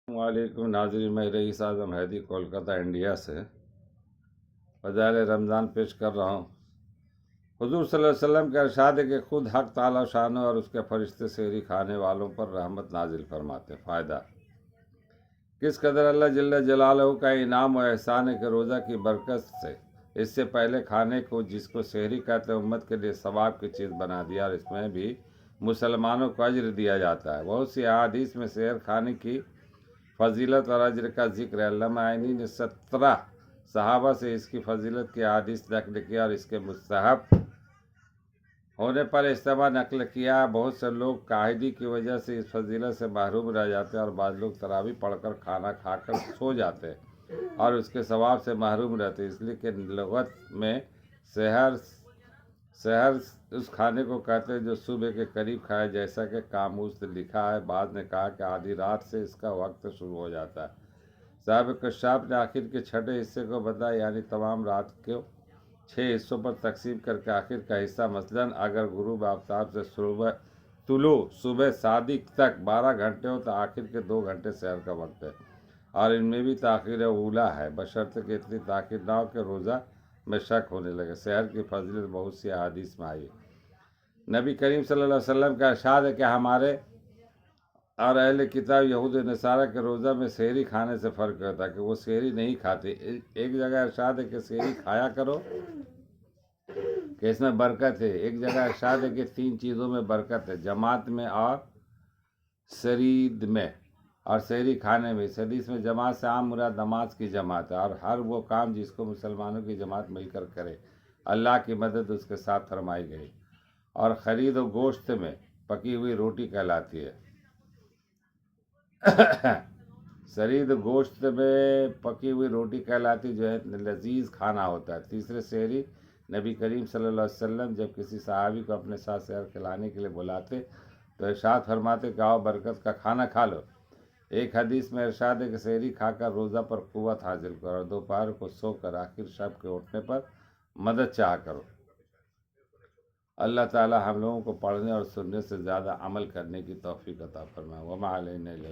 السلام علیکم ناظرین، میں رئیس اعظم حیدی کولکتہ انڈیا سے فضائل رمضان پیش کر رہا ہوں۔ حضور صلی اللہ علیہ وسلم کا ارشاد ہے کہ خود حق تعالی شانہ اور اس کے فرشتے سحری کھانے والوں پر رحمت نازل فرماتے۔ فائدہ: کس قدر اللہ جل جلالہ کا انعام و احسان ہے کہ روزہ کی برکت سے اس سے پہلے کھانے کو، جس کو سحری کہتے ہیں، امت کے لیے ثواب کی چیز بنا دیا، اور اس میں بھی مسلمانوں کو اجر دیا جاتا ہے۔ بہت سی احادیث میں سحر کھانے کی فضیلت اور اجر کا ذکر ہے۔ علامہ عینی نے 17 صحابہ سے اس کی فضیلت کی احادیث نقل کیا اور اس کے مستحب ہونے پر اجتماع نقل کیا۔ بہت سے لوگ قاعدگی کی وجہ سے اس فضیلت سے محروم رہ جاتے ہیں، اور بعض لوگ تراویح پڑھ کر کھانا کھا کر سو جاتے ہیں اور اس کے ثواب سے محروم رہتے ہیں، اس لیے کہ لغت میں سحر اس کھانے کو کہتے ہیں جو صبح کے قریب کھائے، جیسا کہ قاموس نے لکھا ہے۔ بعض نے کہا کہ آدھی رات سے اس کا وقت شروع ہو جاتا ہے۔ صاحب کشاف نے آخر کے چھٹے حصے کو بتایا، یعنی تمام رات کو 6 حصوں پر تقسیم کر کے آخر کا حصہ، مثلاً اگر غروب آفتاب سے طلوع صبح صادق تک 12 گھنٹے ہو تو آخر کے 2 گھنٹے سحر کا وقت ہے، اور ان میں بھی تاخیر اولیٰ ہے، بشرطے کہ اتنی تاخیر نہ ہو کہ روزہ میں شک ہونے لگے۔ سحر کی فضیلت بہت سی احادیث میں آئی ہے۔ نبی کریم صلی اللہ علیہ وسلم کا ارشاد ہے کہ ہمارے اور اہل کتاب یہود و نصارہ کے روزہ میں سحری کھانے سے فرق ہوتا ہے کہ وہ سحری نہیں کھاتے۔ ایک جگہ ارشاد ہے کہ سحری کھایا کرو کہ اس میں برکت ہے۔ ایک جگہ ارشاد ہے کہ 3 چیزوں میں برکت ہے: جماعت میں اور سرید میں اور سحری کھانے میں۔ اس حدیث میں جماعت سے عام مراد نماز کی جماعت ہے، اور ہر وہ کام جس کو مسلمانوں کی جماعت مل کر کرے، اللہ کی مدد اس کے ساتھ فرمائی گئی۔ اور خرید و گوشت میں پکی ہوئی روٹی کہلاتی ہے۔ سرید گوشت میں پکی ہوئی روٹی کہلاتی جو ہے لذیذ کھانا ہوتا ہے۔ تیسرے سحری نبی کریم صلی اللہ علیہ وسلم جب کسی صحابی کو اپنے ساتھ سحر کھلانے کے لیے بلاتے تو ارشاد فرماتے کہ آؤ برکت کا کھانا کھا لو۔ ایک حدیث میں ارشاد ہے کہ سحری کھا کر روزہ پر قوت حاصل کرو، اور دوپہر کو سو کر آخر شب کے اٹھنے پر مدد چاہا کرو۔ اللہ تعالی ہم لوگوں کو پڑھنے اور سننے سے زیادہ عمل کرنے کی توفیق عطا فرمائے۔ وما علینا الا